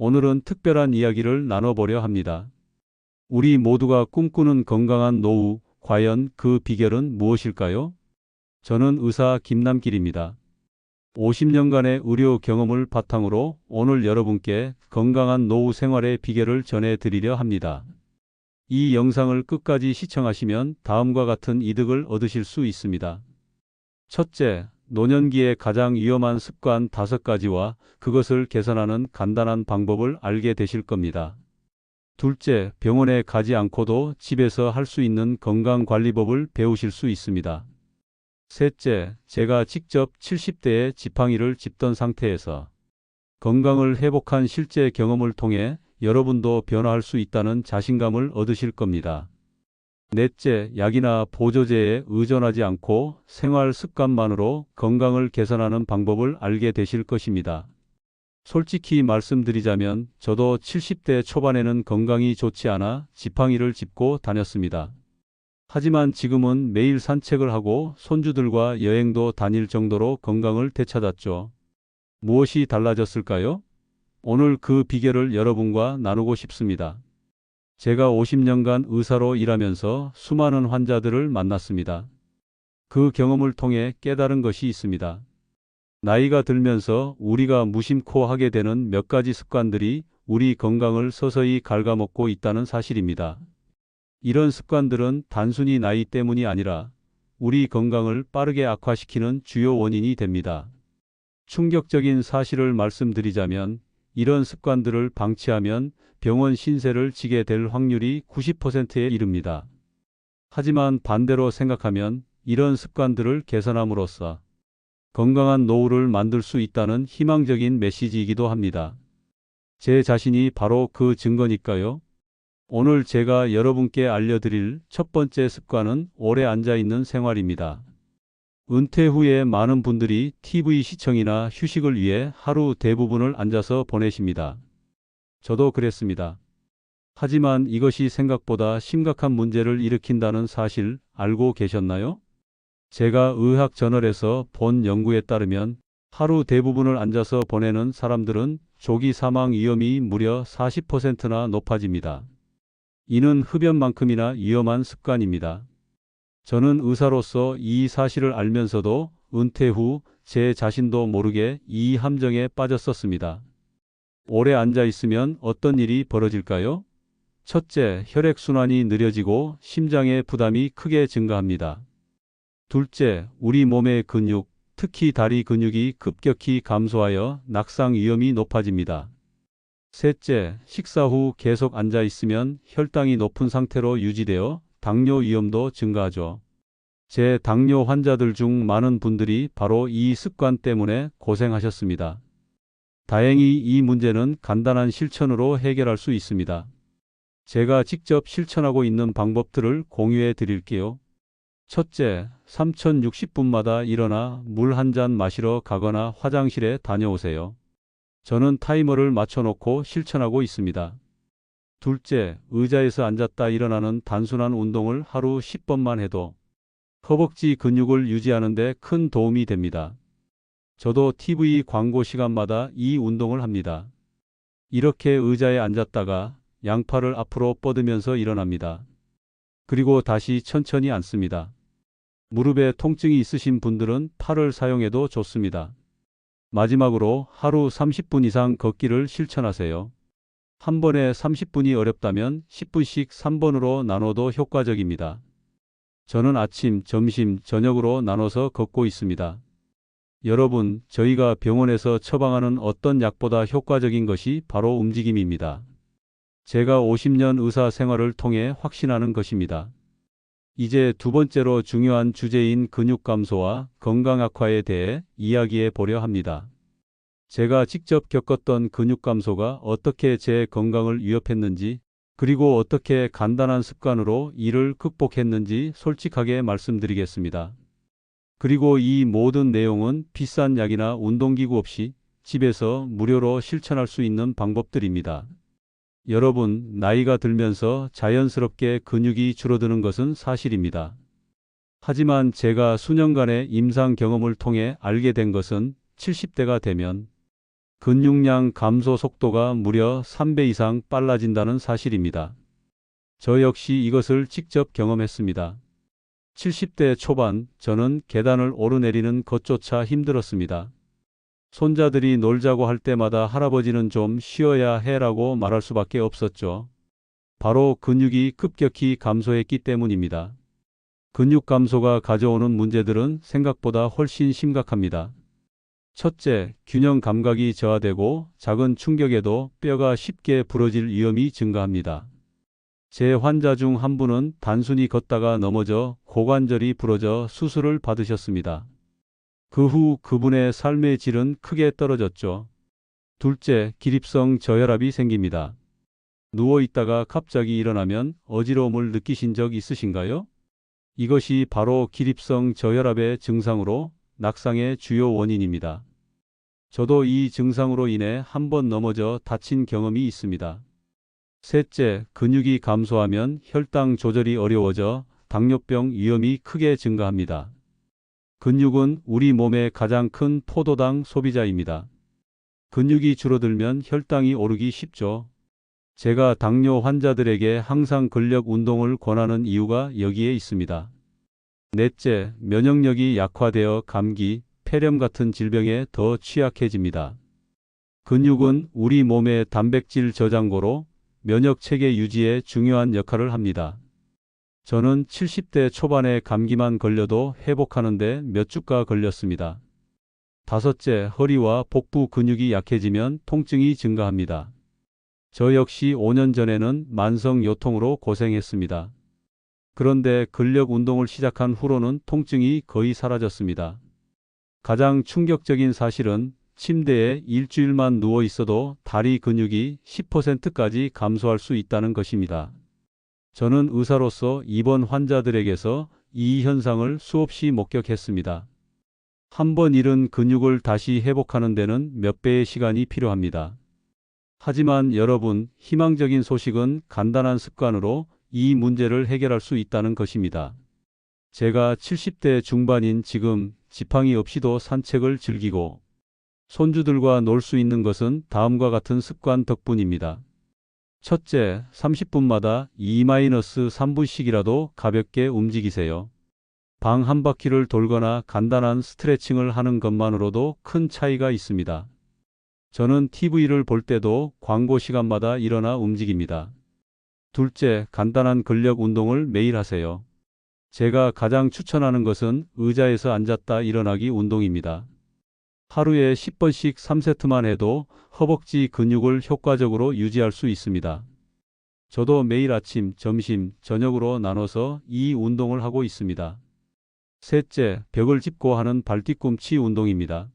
오늘은 특별한 이야기를 나눠보려 합니다. 우리 모두가 꿈꾸는 건강한 노후, 과연 그 비결은 무엇일까요? 저는 의사 김남길입니다. 50년간의 의료 경험을 바탕으로 오늘 여러분께 건강한 노후 생활의 비결을 전해드리려 합니다. 이 영상을 끝까지 시청하시면 다음과 같은 이득을 얻으실 수 있습니다. 첫째, 노년기의 가장 위험한 습관 5가지와 그것을 개선하는 간단한 방법을 알게 되실 겁니다. 둘째, 병원에 가지 않고도 집에서 할 수 있는 건강관리법을 배우실 수 있습니다. 셋째, 제가 직접 70대에 지팡이를 짚던 상태에서 건강을 회복한 실제 경험을 통해 여러분도 변화할 수 있다는 자신감을 얻으실 겁니다. 넷째, 약이나 보조제에 의존하지 않고 생활 습관만으로 건강을 개선하는 방법을 알게 되실 것입니다. 솔직히 말씀드리자면 저도 70대 초반에는 건강이 좋지 않아 지팡이를 짚고 다녔습니다. 하지만 지금은 매일 산책을 하고 손주들과 여행도 다닐 정도로 건강을 되찾았죠. 무엇이 달라졌을까요? 오늘 그 비결을 여러분과 나누고 싶습니다. 제가 50년간 의사로 일하면서 수많은 환자들을 만났습니다. 그 경험을 통해 깨달은 것이 있습니다. 나이가 들면서 우리가 무심코 하게 되는 몇 가지 습관들이 우리 건강을 서서히 갉아먹고 있다는 사실입니다. 이런 습관들은 단순히 나이 때문이 아니라 우리 건강을 빠르게 악화시키는 주요 원인이 됩니다. 충격적인 사실을 말씀드리자면 이런 습관들을 방치하면 병원 신세를 지게 될 확률이 90%에 이릅니다. 하지만 반대로 생각하면 이런 습관들을 개선함으로써 건강한 노후를 만들 수 있다는 희망적인 메시지이기도 합니다. 제 자신이 바로 그 증거니까요. 오늘 제가 여러분께 알려드릴 첫 번째 습관은 오래 앉아있는 생활입니다. 은퇴 후에 많은 분들이 TV 시청이나 휴식을 위해 하루 대부분을 앉아서 보내십니다. 저도 그랬습니다. 하지만 이것이 생각보다 심각한 문제를 일으킨다는 사실 알고 계셨나요? 제가 의학저널에서 본 연구에 따르면 하루 대부분을 앉아서 보내는 사람들은 조기 사망 위험이 무려 40%나 높아집니다. 이는 흡연만큼이나 위험한 습관입니다. 저는 의사로서 이 사실을 알면서도 은퇴 후 제 자신도 모르게 이 함정에 빠졌었습니다. 오래 앉아 있으면 어떤 일이 벌어질까요? 첫째, 혈액순환이 느려지고 심장의 부담이 크게 증가합니다. 둘째, 우리 몸의 근육, 특히 다리 근육이 급격히 감소하여 낙상 위험이 높아집니다. 셋째, 식사 후 계속 앉아 있으면 혈당이 높은 상태로 유지되어 당뇨 위험도 증가하죠. 제 당뇨 환자들 중 많은 분들이 바로 이 습관 때문에 고생하셨습니다. 다행히 이 문제는 간단한 실천으로 해결할 수 있습니다. 제가 직접 실천하고 있는 방법들을 공유해 드릴게요. 첫째, 3060분마다 일어나 물 한 잔 마시러 가거나 화장실에 다녀오세요. 저는 타이머를 맞춰놓고 실천하고 있습니다. 둘째, 의자에서 앉았다 일어나는 단순한 운동을 하루 10번만 해도 허벅지 근육을 유지하는 데 큰 도움이 됩니다. 저도 TV 광고 시간마다 이 운동을 합니다. 이렇게 의자에 앉았다가 양팔을 앞으로 뻗으면서 일어납니다. 그리고 다시 천천히 앉습니다. 무릎에 통증이 있으신 분들은 팔을 사용해도 좋습니다. 마지막으로 하루 30분 이상 걷기를 실천하세요. 한 번에 30분이 어렵다면 10분씩 3번으로 나눠도 효과적입니다. 저는 아침, 점심, 저녁으로 나눠서 걷고 있습니다. 여러분, 저희가 병원에서 처방하는 어떤 약보다 효과적인 것이 바로 움직임입니다. 제가 50년 의사 생활을 통해 확신하는 것입니다. 이제 두 번째로 중요한 주제인 근육 감소와 건강 악화에 대해 이야기해 보려 합니다. 제가 직접 겪었던 근육 감소가 어떻게 제 건강을 위협했는지, 그리고 어떻게 간단한 습관으로 이를 극복했는지 솔직하게 말씀드리겠습니다. 그리고 이 모든 내용은 비싼 약이나 운동기구 없이 집에서 무료로 실천할 수 있는 방법들입니다. 여러분, 나이가 들면서 자연스럽게 근육이 줄어드는 것은 사실입니다. 하지만 제가 수년간의 임상 경험을 통해 알게 된 것은 70대가 되면 근육량 감소 속도가 무려 3배 이상 빨라진다는 사실입니다. 저 역시 이것을 직접 경험했습니다. 70대 초반 저는 계단을 오르내리는 것조차 힘들었습니다. 손자들이 놀자고 할 때마다 할아버지는 좀 쉬어야 해라고 말할 수밖에 없었죠. 바로 근육이 급격히 감소했기 때문입니다. 근육 감소가 가져오는 문제들은 생각보다 훨씬 심각합니다. 첫째, 균형 감각이 저하되고 작은 충격에도 뼈가 쉽게 부러질 위험이 증가합니다. 제 환자 중 한 분은 단순히 걷다가 넘어져 고관절이 부러져 수술을 받으셨습니다. 그 후 그분의 삶의 질은 크게 떨어졌죠. 둘째, 기립성 저혈압이 생깁니다. 누워 있다가 갑자기 일어나면 어지러움을 느끼신 적 있으신가요? 이것이 바로 기립성 저혈압의 증상으로 낙상의 주요 원인입니다. 저도 이 증상으로 인해 한 번 넘어져 다친 경험이 있습니다. 셋째, 근육이 감소하면 혈당 조절이 어려워져 당뇨병 위험이 크게 증가합니다. 근육은 우리 몸의 가장 큰 포도당 소비자입니다. 근육이 줄어들면 혈당이 오르기 쉽죠. 제가 당뇨 환자들에게 항상 근력 운동을 권하는 이유가 여기에 있습니다. 넷째, 면역력이 약화되어 감기, 폐렴 같은 질병에 더 취약해집니다. 근육은 우리 몸의 단백질 저장고로 면역 체계 유지에 중요한 역할을 합니다. 저는 70대 초반에 감기만 걸려도 회복하는데 몇 주가 걸렸습니다. 다섯째, 허리와 복부 근육이 약해지면 통증이 증가합니다. 저 역시 5년 전에는 만성 요통으로 고생했습니다. 그런데 근력 운동을 시작한 후로는 통증이 거의 사라졌습니다. 가장 충격적인 사실은 침대에 일주일만 누워 있어도 다리 근육이 10%까지 감소할 수 있다는 것입니다. 저는 의사로서 입원 환자들에게서 이 현상을 수없이 목격했습니다. 한 번 잃은 근육을 다시 회복하는 데는 몇 배의 시간이 필요합니다. 하지만 여러분, 희망적인 소식은 간단한 습관으로 이 문제를 해결할 수 있다는 것입니다. 제가 70대 중반인 지금 지팡이 없이도 산책을 즐기고 손주들과 놀 수 있는 것은 다음과 같은 습관 덕분입니다. 첫째, 30분마다 2-3분씩이라도 가볍게 움직이세요. 방 한 바퀴를 돌거나 간단한 스트레칭을 하는 것만으로도 큰 차이가 있습니다. 저는 TV를 볼 때도 광고 시간마다 일어나 움직입니다. 둘째, 간단한 근력 운동을 매일 하세요. 제가 가장 추천하는 것은 의자에서 앉았다 일어나기 운동입니다. 하루에 10번씩 3세트만 해도 허벅지 근육을 효과적으로 유지할 수 있습니다. 저도 매일 아침, 점심, 저녁으로 나눠서 이 운동을 하고 있습니다. 셋째, 벽을 짚고 하는 발뒤꿈치 운동입니다.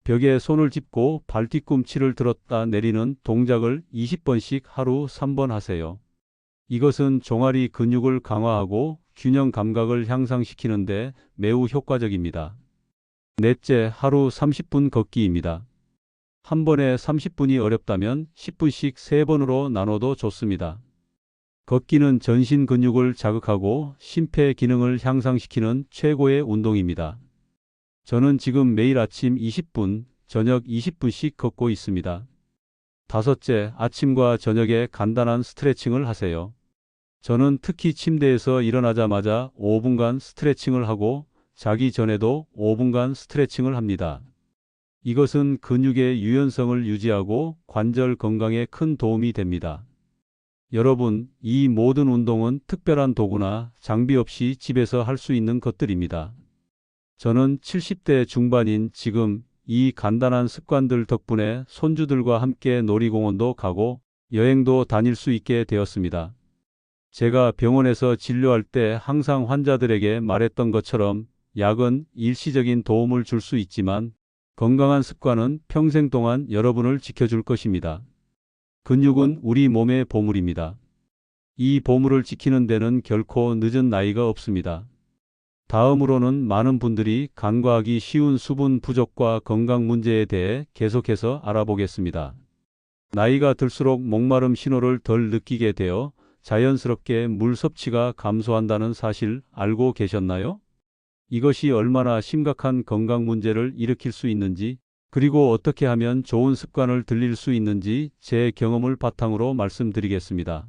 벽에 손을 짚고 발뒤꿈치를 들었다 내리는 동작을 20번씩 하루 3번 하세요. 이것은 종아리 근육을 강화하고 균형 감각을 향상시키는데 매우 효과적입니다. 넷째, 하루 30분 걷기입니다. 한 번에 30분이 어렵다면 10분씩 3번으로 나눠도 좋습니다. 걷기는 전신 근육을 자극하고 심폐 기능을 향상시키는 최고의 운동입니다. 저는 지금 매일 아침 20분, 저녁 20분씩 걷고 있습니다. 다섯째, 아침과 저녁에 간단한 스트레칭을 하세요. 저는 특히 침대에서 일어나자마자 5분간 스트레칭을 하고 자기 전에도 5분간 스트레칭을 합니다. 이것은 근육의 유연성을 유지하고 관절 건강에 큰 도움이 됩니다. 여러분, 이 모든 운동은 특별한 도구나 장비 없이 집에서 할 수 있는 것들입니다. 저는 70대 중반인 지금 이 간단한 습관들 덕분에 손주들과 함께 놀이공원도 가고 여행도 다닐 수 있게 되었습니다. 제가 병원에서 진료할 때 항상 환자들에게 말했던 것처럼 약은 일시적인 도움을 줄 수 있지만 건강한 습관은 평생 동안 여러분을 지켜줄 것입니다. 근육은 우리 몸의 보물입니다. 이 보물을 지키는 데는 결코 늦은 나이가 없습니다. 다음으로는 많은 분들이 간과하기 쉬운 수분 부족과 건강 문제에 대해 계속해서 알아보겠습니다. 나이가 들수록 목마름 신호를 덜 느끼게 되어 자연스럽게 물 섭취가 감소한다는 사실 알고 계셨나요? 이것이 얼마나 심각한 건강 문제를 일으킬 수 있는지 그리고 어떻게 하면 좋은 습관을 들일 수 있는지 제 경험을 바탕으로 말씀드리겠습니다.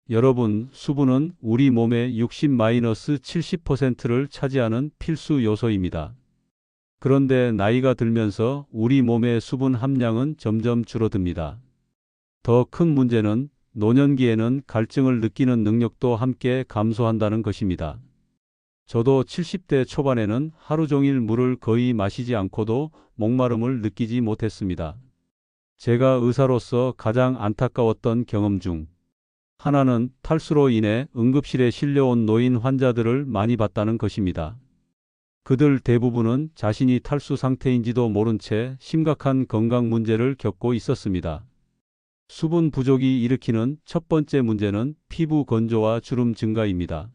여러분, 수분은 우리 몸의 60-70%를 차지하는 필수 요소입니다. 그런데 나이가 들면서 우리 몸의 수분 함량은 점점 줄어듭니다. 더 큰 문제는 노년기에는 갈증을 느끼는 능력도 함께 감소한다는 것입니다. 저도 70대 초반에는 하루 종일 물을 거의 마시지 않고도 목마름을 느끼지 못했습니다. 제가 의사로서 가장 안타까웠던 경험 중 하나는 탈수로 인해 응급실에 실려온 노인 환자들을 많이 봤다는 것입니다. 그들 대부분은 자신이 탈수 상태인지도 모른 채 심각한 건강 문제를 겪고 있었습니다. 수분 부족이 일으키는 첫 번째 문제는 피부 건조와 주름 증가입니다.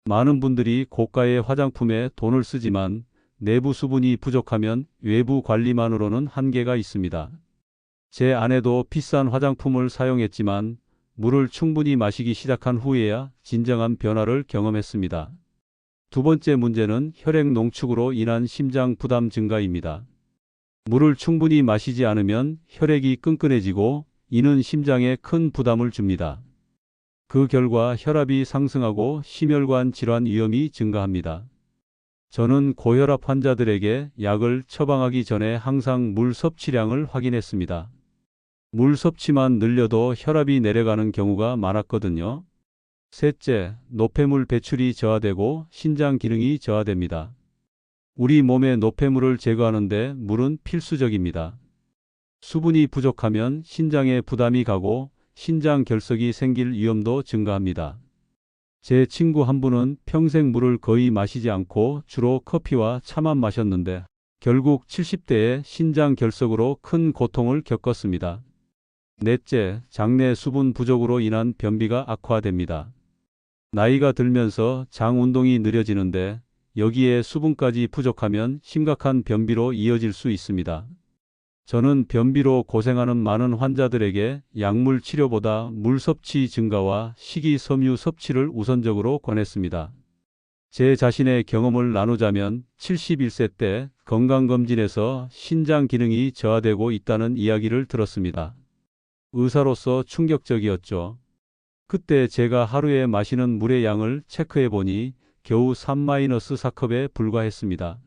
많은 분들이 고가의 화장품에 돈을 쓰지만 내부 수분이 부족하면 외부 관리만으로는 한계가 있습니다. 제 아내도 비싼 화장품을 사용했지만 물을 충분히 마시기 시작한 후에야 진정한 변화를 경험했습니다. 두 번째 문제는 혈액 농축으로 인한 심장 부담 증가입니다. 물을 충분히 마시지 않으면 혈액이 끈끈해지고 이는 심장에 큰 부담을 줍니다. 그 결과 혈압이 상승하고 심혈관 질환 위험이 증가합니다. 저는 고혈압 환자들에게 약을 처방하기 전에 항상 물 섭취량을 확인했습니다. 물 섭취만 늘려도 혈압이 내려가는 경우가 많았거든요. 셋째, 노폐물 배출이 저하되고 신장 기능이 저하됩니다. 우리 몸의 노폐물을 제거하는데 물은 필수적입니다. 수분이 부족하면 신장에 부담이 가고 신장 결석이 생길 위험도 증가합니다. 제 친구 한 분은 평생 물을 거의 마시지 않고 주로 커피와 차만 마셨는데 결국 70대에 신장 결석으로 큰 고통을 겪었습니다. 넷째, 장내 수분 부족으로 인한 변비가 악화됩니다. 나이가 들면서 장 운동이 느려지는데 여기에 수분까지 부족하면 심각한 변비로 이어질 수 있습니다. 저는 변비로 고생하는 많은 환자들에게 약물 치료보다 물 섭취 증가와 식이섬유 섭취를 우선적으로 권했습니다. 제 자신의 경험을 나누자면 71세 때 건강검진에서 신장 기능이 저하되고 있다는 이야기를 들었습니다. 의사로서 충격적이었죠. 그때 제가 하루에 마시는 물의 양을 체크해 보니 겨우 3-4컵에 불과했습니다.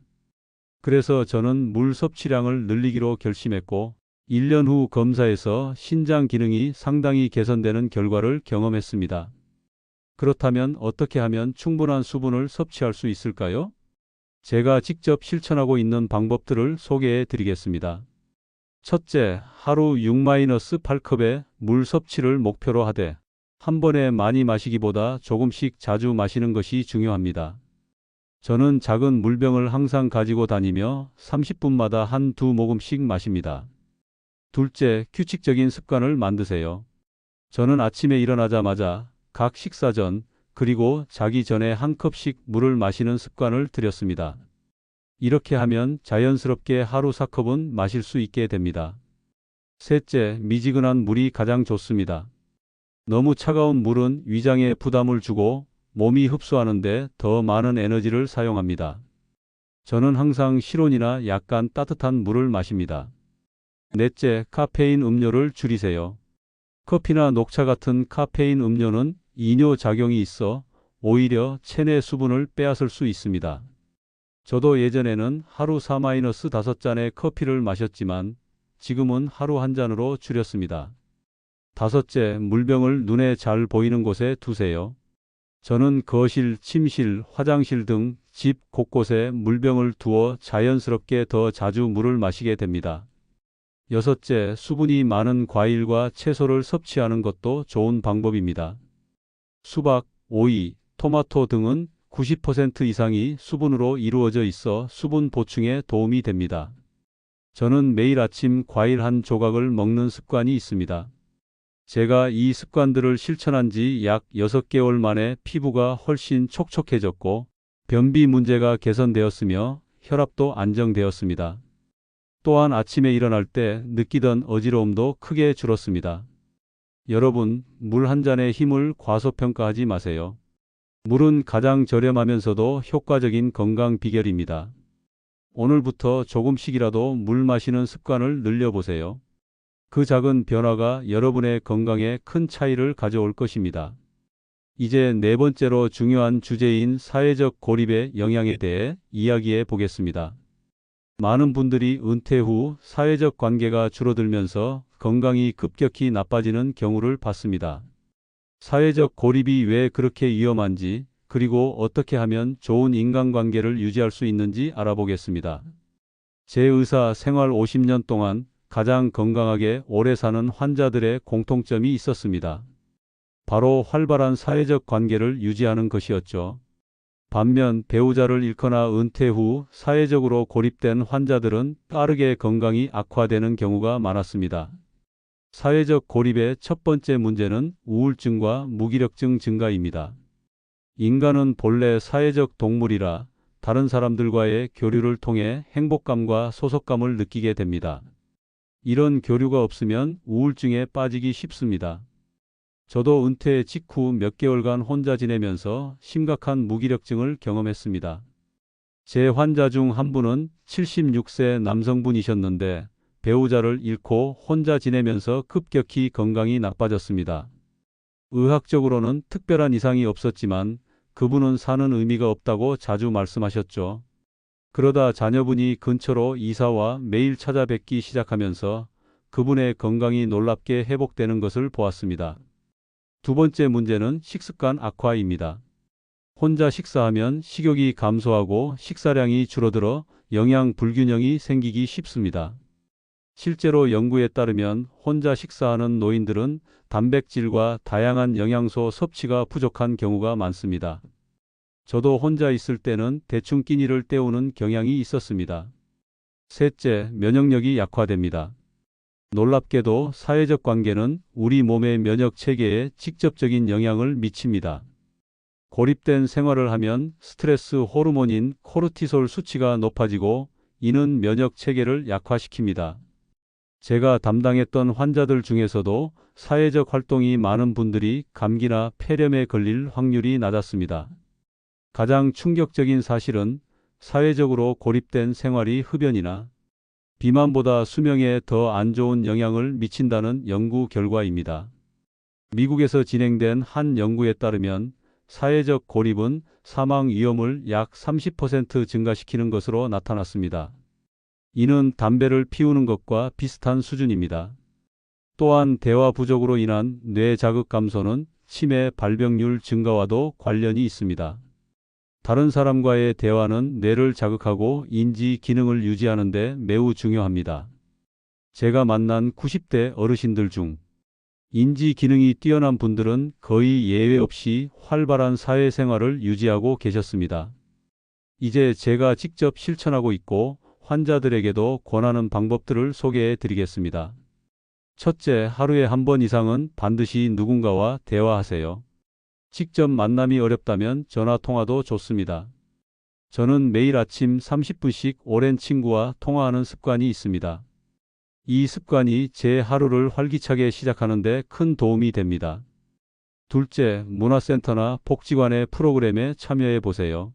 그래서 저는 물 섭취량을 늘리기로 결심했고 1년 후 검사에서 신장 기능이 상당히 개선되는 결과를 경험했습니다. 그렇다면 어떻게 하면 충분한 수분을 섭취할 수 있을까요? 제가 직접 실천하고 있는 방법들을 소개해 드리겠습니다. 첫째, 하루 6-8컵의 물 섭취를 목표로 하되 한 번에 많이 마시기보다 조금씩 자주 마시는 것이 중요합니다. 저는 작은 물병을 항상 가지고 다니며 30분마다 한두 모금씩 마십니다. 둘째, 규칙적인 습관을 만드세요. 저는 아침에 일어나자마자 각 식사 전 그리고 자기 전에 한 컵씩 물을 마시는 습관을 들였습니다. 이렇게 하면 자연스럽게 하루 4컵은 마실 수 있게 됩니다. 셋째, 미지근한 물이 가장 좋습니다. 너무 차가운 물은 위장에 부담을 주고 몸이 흡수하는데 더 많은 에너지를 사용합니다. 저는 항상 실온이나 약간 따뜻한 물을 마십니다. 넷째, 카페인 음료를 줄이세요. 커피나 녹차 같은 카페인 음료는 이뇨 작용이 있어 오히려 체내 수분을 빼앗을 수 있습니다. 저도 예전에는 하루 4-5잔의 커피를 마셨지만 지금은 하루 한 잔으로 줄였습니다. 다섯째, 물병을 눈에 잘 보이는 곳에 두세요. 저는 거실, 침실, 화장실 등 집 곳곳에 물병을 두어 자연스럽게 더 자주 물을 마시게 됩니다. 여섯째, 수분이 많은 과일과 채소를 섭취하는 것도 좋은 방법입니다. 수박, 오이, 토마토 등은 90% 이상이 수분으로 이루어져 있어 수분 보충에 도움이 됩니다. 저는 매일 아침 과일 한 조각을 먹는 습관이 있습니다. 제가 이 습관들을 실천한 지 약 6개월 만에 피부가 훨씬 촉촉해졌고 변비 문제가 개선되었으며 혈압도 안정되었습니다. 또한 아침에 일어날 때 느끼던 어지러움도 크게 줄었습니다. 여러분, 물 한 잔의 힘을 과소평가하지 마세요. 물은 가장 저렴하면서도 효과적인 건강 비결입니다. 오늘부터 조금씩이라도 물 마시는 습관을 늘려보세요. 그 작은 변화가 여러분의 건강에 큰 차이를 가져올 것입니다. 이제 네 번째로 중요한 주제인 사회적 고립의 영향에 대해 이야기해 보겠습니다. 많은 분들이 은퇴 후 사회적 관계가 줄어들면서 건강이 급격히 나빠지는 경우를 봤습니다. 사회적 고립이 왜 그렇게 위험한지, 그리고 어떻게 하면 좋은 인간관계를 유지할 수 있는지 알아보겠습니다. 제 의사 생활 50년 동안 가장 건강하게 오래 사는 환자들의 공통점이 있었습니다. 바로 활발한 사회적 관계를 유지하는 것이었죠. 반면 배우자를 잃거나 은퇴 후 사회적으로 고립된 환자들은 빠르게 건강이 악화되는 경우가 많았습니다. 사회적 고립의 첫 번째 문제는 우울증과 무기력증 증가입니다. 인간은 본래 사회적 동물이라 다른 사람들과의 교류를 통해 행복감과 소속감을 느끼게 됩니다. 이런 교류가 없으면 우울증에 빠지기 쉽습니다. 저도 은퇴 직후 몇 개월간 혼자 지내면서 심각한 무기력증을 경험했습니다. 제 환자 중 한 분은 76세 남성분이셨는데 배우자를 잃고 혼자 지내면서 급격히 건강이 나빠졌습니다. 의학적으로는 특별한 이상이 없었지만 그분은 사는 의미가 없다고 자주 말씀하셨죠. 그러다 자녀분이 근처로 이사와 매일 찾아뵙기 시작하면서 그분의 건강이 놀랍게 회복되는 것을 보았습니다. 두 번째 문제는 식습관 악화입니다. 혼자 식사하면 식욕이 감소하고 식사량이 줄어들어 영양 불균형이 생기기 쉽습니다. 실제로 연구에 따르면 혼자 식사하는 노인들은 단백질과 다양한 영양소 섭취가 부족한 경우가 많습니다. 저도 혼자 있을 때는 대충 끼니를 때우는 경향이 있었습니다. 셋째, 면역력이 약화됩니다. 놀랍게도 사회적 관계는 우리 몸의 면역 체계에 직접적인 영향을 미칩니다. 고립된 생활을 하면 스트레스 호르몬인 코르티솔 수치가 높아지고 이는 면역 체계를 약화시킵니다. 제가 담당했던 환자들 중에서도 사회적 활동이 많은 분들이 감기나 폐렴에 걸릴 확률이 낮았습니다. 가장 충격적인 사실은 사회적으로 고립된 생활이 흡연이나 비만보다 수명에 더 안 좋은 영향을 미친다는 연구 결과입니다. 미국에서 진행된 한 연구에 따르면 사회적 고립은 사망 위험을 약 30% 증가시키는 것으로 나타났습니다. 이는 담배를 피우는 것과 비슷한 수준입니다. 또한 대화 부족으로 인한 뇌 자극 감소는 치매 발병률 증가와도 관련이 있습니다. 다른 사람과의 대화는 뇌를 자극하고 인지 기능을 유지하는 데 매우 중요합니다. 제가 만난 90대 어르신들 중 인지 기능이 뛰어난 분들은 거의 예외 없이 활발한 사회생활을 유지하고 계셨습니다. 이제 제가 직접 실천하고 있고 환자들에게도 권하는 방법들을 소개해 드리겠습니다. 첫째, 하루에 한 번 이상은 반드시 누군가와 대화하세요. 직접 만남이 어렵다면 전화 통화도 좋습니다. 저는 매일 아침 30분씩 오랜 친구와 통화하는 습관이 있습니다. 이 습관이 제 하루를 활기차게 시작하는 데 큰 도움이 됩니다. 둘째, 문화센터나 복지관의 프로그램에 참여해 보세요.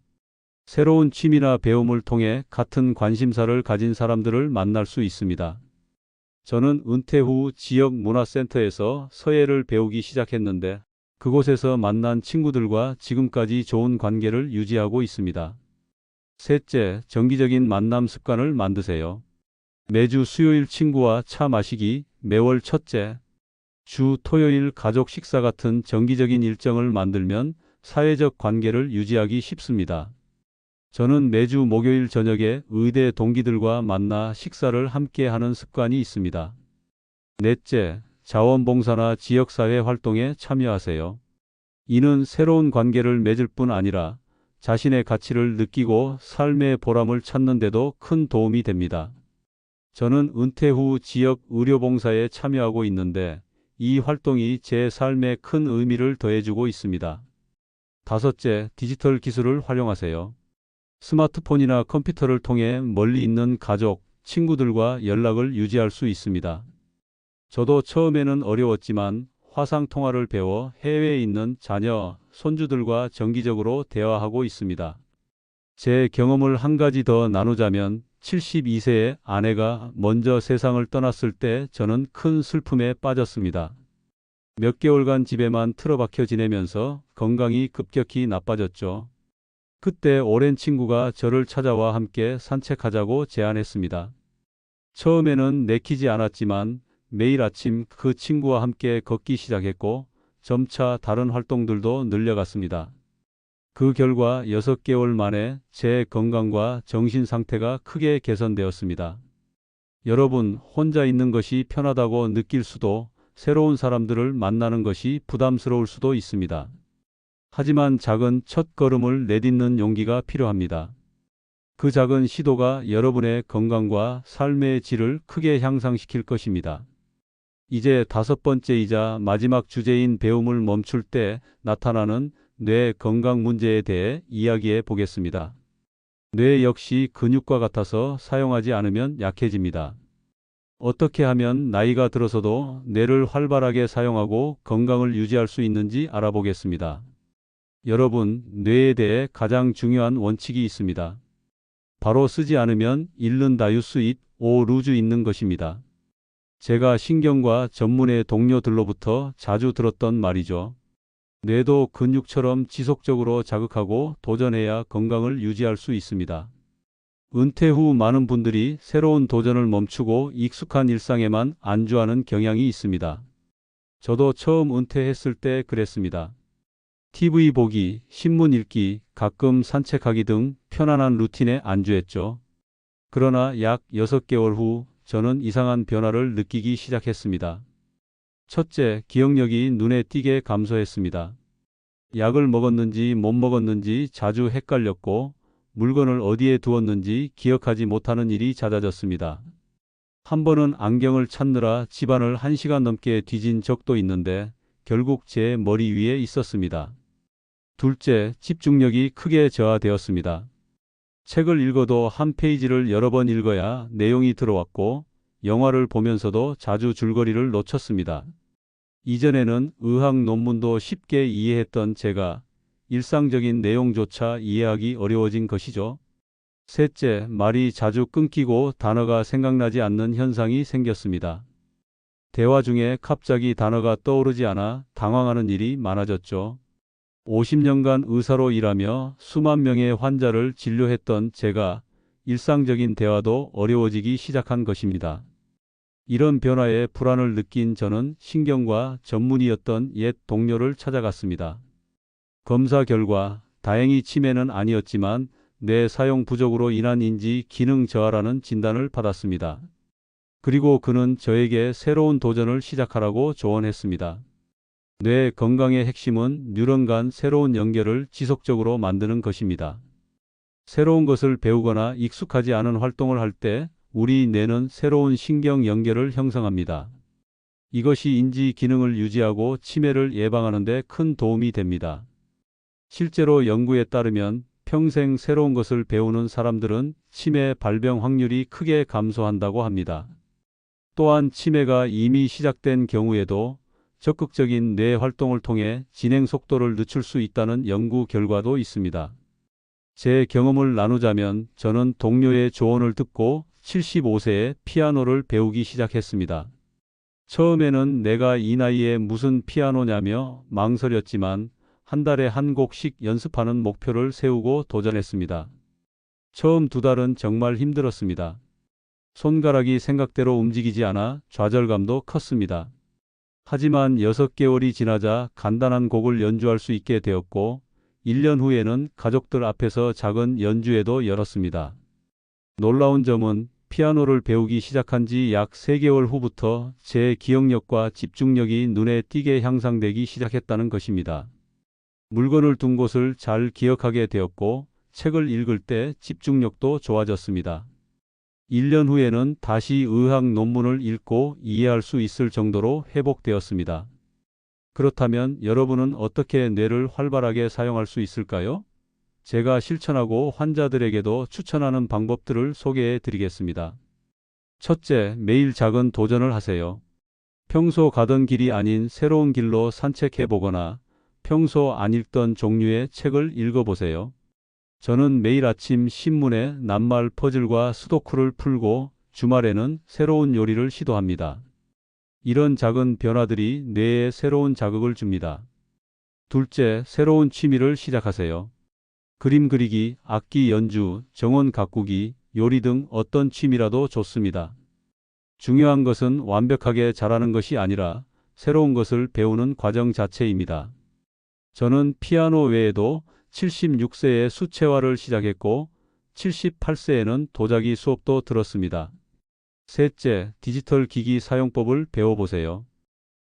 새로운 취미나 배움을 통해 같은 관심사를 가진 사람들을 만날 수 있습니다. 저는 은퇴 후 지역 문화센터에서 서예를 배우기 시작했는데 그곳에서 만난 친구들과 지금까지 좋은 관계를 유지하고 있습니다. 셋째, 정기적인 만남 습관을 만드세요. 매주 수요일 친구와 차 마시기, 매월 첫째, 주 토요일 가족 식사 같은 정기적인 일정을 만들면 사회적 관계를 유지하기 쉽습니다. 저는 매주 목요일 저녁에 의대 동기들과 만나 식사를 함께 하는 습관이 있습니다. 넷째, 자원봉사나 지역사회 활동에 참여하세요. 이는 새로운 관계를 맺을 뿐 아니라 자신의 가치를 느끼고 삶의 보람을 찾는 데도 큰 도움이 됩니다. 저는 은퇴 후 지역 의료봉사에 참여하고 있는데 이 활동이 제 삶에 큰 의미를 더해주고 있습니다. 다섯째, 디지털 기술을 활용하세요. 스마트폰이나 컴퓨터를 통해 멀리 있는 가족, 친구들과 연락을 유지할 수 있습니다. 저도 처음에는 어려웠지만 화상통화를 배워 해외에 있는 자녀, 손주들과 정기적으로 대화하고 있습니다. 제 경험을 한 가지 더 나누자면 72세의 아내가 먼저 세상을 떠났을 때 저는 큰 슬픔에 빠졌습니다. 몇 개월간 집에만 틀어박혀 지내면서 건강이 급격히 나빠졌죠. 그때 오랜 친구가 저를 찾아와 함께 산책하자고 제안했습니다. 처음에는 내키지 않았지만 매일 아침 그 친구와 함께 걷기 시작했고 점차 다른 활동들도 늘려갔습니다. 그 결과 6개월 만에 제 건강과 정신 상태가 크게 개선되었습니다. 여러분, 혼자 있는 것이 편하다고 느낄 수도, 새로운 사람들을 만나는 것이 부담스러울 수도 있습니다. 하지만 작은 첫 걸음을 내딛는 용기가 필요합니다. 그 작은 시도가 여러분의 건강과 삶의 질을 크게 향상시킬 것입니다. 이제 5번째이자 마지막 주제인 배움을 멈출 때 나타나는 뇌 건강 문제에 대해 이야기해 보겠습니다. 뇌 역시 근육과 같아서 사용하지 않으면 약해집니다. 어떻게 하면 나이가 들어서도 뇌를 활발하게 사용하고 건강을 유지할 수 있는지 알아보겠습니다. 여러분, 뇌에 대해 가장 중요한 원칙이 있습니다. 바로 쓰지 않으면 잃는다 유스 잇, 오 루즈 있는 것입니다. 제가 신경과 전문의 동료들로부터 자주 들었던 말이죠. 뇌도 근육처럼 지속적으로 자극하고 도전해야 건강을 유지할 수 있습니다. 은퇴 후 많은 분들이 새로운 도전을 멈추고 익숙한 일상에만 안주하는 경향이 있습니다. 저도 처음 은퇴했을 때 그랬습니다. TV 보기, 신문 읽기, 가끔 산책하기 등 편안한 루틴에 안주했죠. 그러나 약 6개월 후 저는 이상한 변화를 느끼기 시작했습니다. 첫째, 기억력이 눈에 띄게 감소했습니다. 약을 먹었는지 못 먹었는지 자주 헷갈렸고 물건을 어디에 두었는지 기억하지 못하는 일이 잦아졌습니다. 한 번은 안경을 찾느라 집안을 1시간 넘게 뒤진 적도 있는데 결국 제 머리 위에 있었습니다. 둘째, 집중력이 크게 저하되었습니다. 책을 읽어도 한 페이지를 여러 번 읽어야 내용이 들어왔고 영화를 보면서도 자주 줄거리를 놓쳤습니다. 이전에는 의학 논문도 쉽게 이해했던 제가 일상적인 내용조차 이해하기 어려워진 것이죠. 셋째, 말이 자주 끊기고 단어가 생각나지 않는 현상이 생겼습니다. 대화 중에 갑자기 단어가 떠오르지 않아 당황하는 일이 많아졌죠. 50년간 의사로 일하며 수만 명의 환자를 진료했던 제가 일상적인 대화도 어려워지기 시작한 것입니다. 이런 변화에 불안을 느낀 저는 신경과 전문의였던 옛 동료를 찾아갔습니다. 검사 결과 다행히 치매는 아니었지만 뇌 사용 부족으로 인한 인지 기능 저하라는 진단을 받았습니다. 그리고 그는 저에게 새로운 도전을 시작하라고 조언했습니다. 뇌 건강의 핵심은 뉴런 간 새로운 연결을 지속적으로 만드는 것입니다. 새로운 것을 배우거나 익숙하지 않은 활동을 할 때 우리 뇌는 새로운 신경 연결을 형성합니다. 이것이 인지 기능을 유지하고 치매를 예방하는 데 큰 도움이 됩니다. 실제로 연구에 따르면 평생 새로운 것을 배우는 사람들은 치매 발병 확률이 크게 감소한다고 합니다. 또한 치매가 이미 시작된 경우에도 적극적인 뇌 활동을 통해 진행 속도를 늦출 수 있다는 연구 결과도 있습니다. 제 경험을 나누자면 저는 동료의 조언을 듣고 75세에 피아노를 배우기 시작했습니다. 처음에는 내가 이 나이에 무슨 피아노냐며 망설였지만 한 달에 한 곡씩 연습하는 목표를 세우고 도전했습니다. 처음 2달은 정말 힘들었습니다. 손가락이 생각대로 움직이지 않아 좌절감도 컸습니다. 하지만 6개월이 지나자 간단한 곡을 연주할 수 있게 되었고 1년 후에는 가족들 앞에서 작은 연주회도 열었습니다. 놀라운 점은 피아노를 배우기 시작한 지 약 3개월 후부터 제 기억력과 집중력이 눈에 띄게 향상되기 시작했다는 것입니다. 물건을 둔 곳을 잘 기억하게 되었고 책을 읽을 때 집중력도 좋아졌습니다. 1년 후에는 다시 의학 논문을 읽고 이해할 수 있을 정도로 회복되었습니다. 그렇다면 여러분은 어떻게 뇌를 활발하게 사용할 수 있을까요? 제가 실천하고 환자들에게도 추천하는 방법들을 소개해 드리겠습니다. 첫째, 매일 작은 도전을 하세요. 평소 가던 길이 아닌 새로운 길로 산책해 보거나 평소 안 읽던 종류의 책을 읽어보세요. 저는 매일 아침 신문에 낱말 퍼즐과 수도쿠를 풀고 주말에는 새로운 요리를 시도합니다. 이런 작은 변화들이 뇌에 새로운 자극을 줍니다. 둘째, 새로운 취미를 시작하세요. 그림 그리기, 악기 연주, 정원 가꾸기, 요리 등 어떤 취미라도 좋습니다. 중요한 것은 완벽하게 잘하는 것이 아니라 새로운 것을 배우는 과정 자체입니다. 저는 피아노 외에도 76세에 수채화를 시작했고 78세에는 도자기 수업도 들었습니다. 셋째, 디지털 기기 사용법을 배워보세요.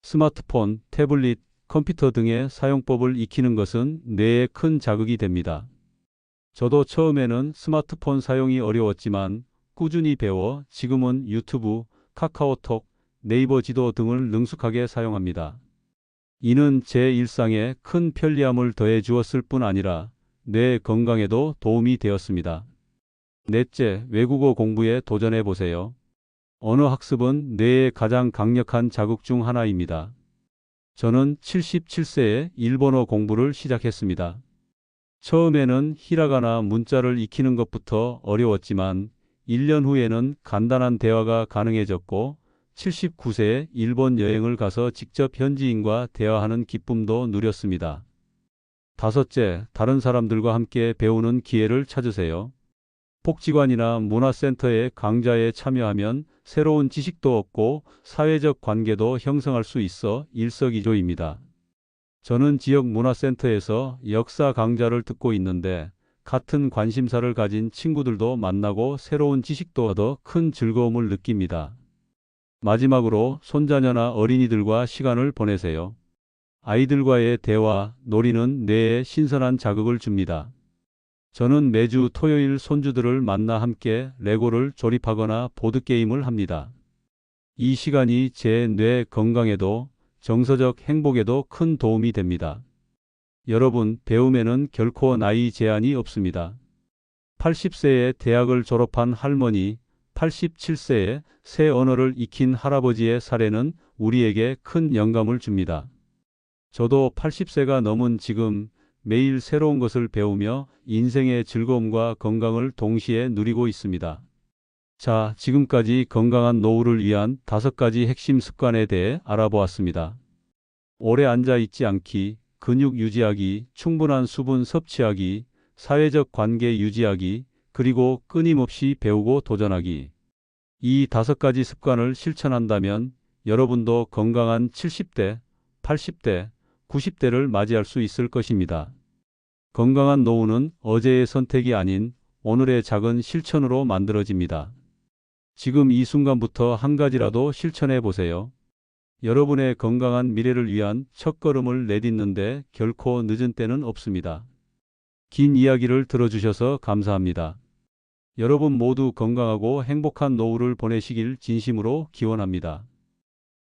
스마트폰, 태블릿, 컴퓨터 등의 사용법을 익히는 것은 뇌에 큰 자극이 됩니다. 저도 처음에는 스마트폰 사용이 어려웠지만 꾸준히 배워 지금은 유튜브, 카카오톡, 네이버 지도 등을 능숙하게 사용합니다. 이는 제 일상에 큰 편리함을 더해 주었을 뿐 아니라 뇌 건강에도 도움이 되었습니다. 넷째, 외국어 공부에 도전해 보세요. 언어 학습은 뇌의 가장 강력한 자극 중 하나입니다. 저는 77세에 일본어 공부를 시작했습니다. 처음에는 히라가나 문자를 익히는 것부터 어려웠지만 1년 후에는 간단한 대화가 가능해졌고 79세에 일본 여행을 가서 직접 현지인과 대화하는 기쁨도 누렸습니다. 다섯째, 다른 사람들과 함께 배우는 기회를 찾으세요. 복지관이나 문화센터의 강좌에 참여하면 새로운 지식도 얻고 사회적 관계도 형성할 수 있어 일석이조입니다. 저는 지역 문화센터에서 역사 강좌를 듣고 있는데 같은 관심사를 가진 친구들도 만나고 새로운 지식도 얻어 큰 즐거움을 느낍니다. 마지막으로 손자녀나 어린이들과 시간을 보내세요. 아이들과의 대화, 놀이는 뇌에 신선한 자극을 줍니다. 저는 매주 토요일 손주들을 만나 함께 레고를 조립하거나 보드게임을 합니다. 이 시간이 제 뇌 건강에도 정서적 행복에도 큰 도움이 됩니다. 여러분, 배움에는 결코 나이 제한이 없습니다. 80세에 대학을 졸업한 할머니, 87세에 새 언어를 익힌 할아버지의 사례는 우리에게 큰 영감을 줍니다. 저도 80세가 넘은 지금 매일 새로운 것을 배우며 인생의 즐거움과 건강을 동시에 누리고 있습니다. 자, 지금까지 건강한 노후를 위한 5가지 핵심 습관에 대해 알아보았습니다. 오래 앉아 있지 않기, 근육 유지하기, 충분한 수분 섭취하기, 사회적 관계 유지하기, 그리고 끊임없이 배우고 도전하기. 이 5가지 습관을 실천한다면 여러분도 건강한 70대, 80대, 90대를 맞이할 수 있을 것입니다. 건강한 노후는 어제의 선택이 아닌 오늘의 작은 실천으로 만들어집니다. 지금 이 순간부터 한 가지라도 실천해 보세요. 여러분의 건강한 미래를 위한 첫걸음을 내딛는데 결코 늦은 때는 없습니다. 긴 이야기를 들어주셔서 감사합니다. 여러분 모두 건강하고 행복한 노후를 보내시길 진심으로 기원합니다.